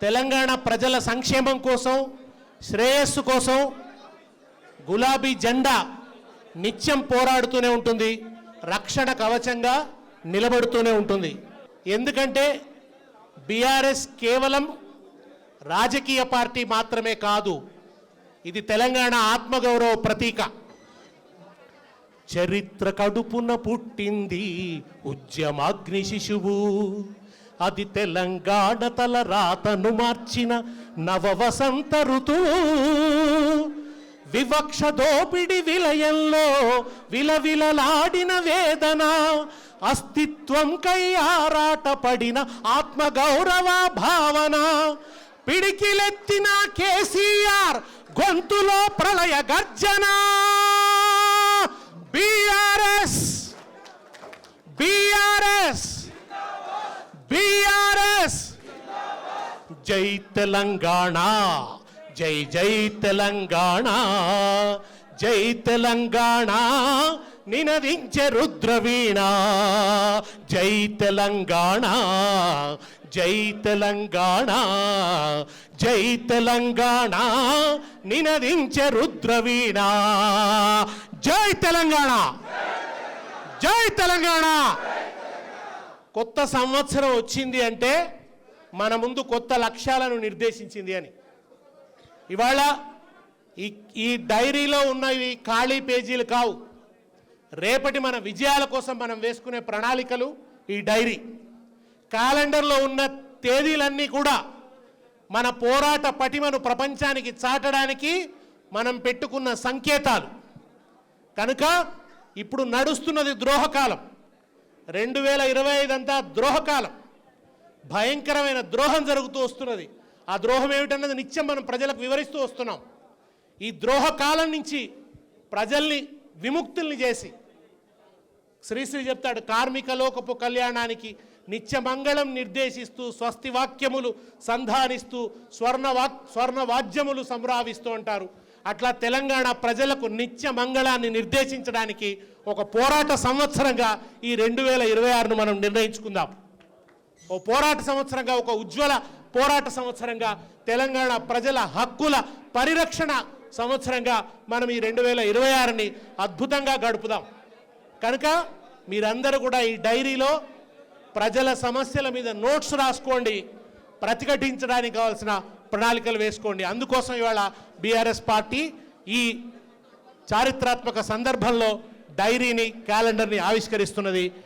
తెలంగాణ ప్రజల సంక్షేమం కోసం, శ్రేయస్సు కోసం గులాబీ జెండా నిత్యం పోరాడుతూనే ఉంటుంది, రక్షణ కవచంగా నిలబడుతూనే ఉంటుంది. ఎందుకంటే బీఆర్ఎస్ కేవలం రాజకీయ పార్టీ మాత్రమే కాదు, ఇది తెలంగాణ ఆత్మగౌరవ ప్రతీక. చరిత్ర కడుపున పుట్టింది ఉద్యమాగ్ని శిశువు, అది తెలంగాణ తల రాతను మార్చిన నవ వసంత ఋతువు. వివక్ష దోపిడి విలయంలో విలవిలలాడిన వేదన, అస్తిత్వంకై ఆరాటపడిన ఆత్మగౌరవ భావన. పిడికిలెత్తిన కేసీఆర్ గొంతులో ప్రళయ గర్జన. బీఆర్ఎస్ బీఆర్ఎస్ బీఆర్ఎస్ జై తెలంగాణ, జై జై తెలంగాణ, జై తెలంగాణ నినదించే రుద్రవీణ. జై తెలంగాణ, జై తెలంగాణ, జై తెలంగాణ నినదించే రుద్రవీణ. జై తెలంగాణ, జై తెలంగాణ. కొత్త సంవత్సరం వచ్చింది అంటే మన ముందు కొత్త లక్ష్యాలను నిర్దేశించింది అని. ఇవాళ ఈ డైరీలో ఉన్నవి ఖాళీ పేజీలు కావు, రేపటి మన విజయాల కోసం మనం వేసుకునే ప్రణాళికలు ఈ డైరీ. క్యాలెండర్లో ఉన్న తేదీలన్నీ కూడా మన పోరాట పటిమను ప్రపంచానికి చాటడానికి మనం పెట్టుకున్న సంకేతాలు. కనుక ఇప్పుడు నడుస్తున్నది ద్రోహకాలం. 2025 అంతా ద్రోహకాలం, భయంకరమైన ద్రోహం జరుగుతూ వస్తున్నది. ఆ ద్రోహం ఏమిటన్నది నిత్యం మనం ప్రజలకు వివరిస్తూ వస్తున్నాం. ఈ ద్రోహకాలం నుంచి ప్రజల్ని విముక్తుల్ని చేసి, శ్రీశ్రీ చెప్తాడు, కార్మిక లోకపు కళ్యాణానికి నిత్యమంగళం నిర్దేశిస్తూ స్వస్తి వాక్యములు సంధానిస్తూ స్వర్ణవాద్యములు సంభ్రావిస్తూ అంటారు. అట్లా తెలంగాణ ప్రజలకు నిత్య మంగళాన్ని నిర్దేశించడానికి ఒక పోరాట సంవత్సరంగా ఈ 2026ను మనం నిర్ణయించుకుందాం. ఓ పోరాట సంవత్సరంగా, ఒక ఉజ్వల పోరాట సంవత్సరంగా, తెలంగాణ ప్రజల హక్కుల పరిరక్షణ సంవత్సరంగా మనం ఈ 2026ని అద్భుతంగా గడుపుదాం. కనుక మీరందరూ కూడా ఈ డైరీలో ప్రజల సమస్యల మీద నోట్స్ రాసుకోండి, ప్రతిఘటించడానికి కావాల్సిన ప్రణాళికలు వేసుకోండి. అందుకోసం ఇవాళ బీఆర్ఎస్ పార్టీ ఈ చారిత్రాత్మక సందర్భంలో డైరీని, క్యాలెండర్ని ఆవిష్కరిస్తున్నది.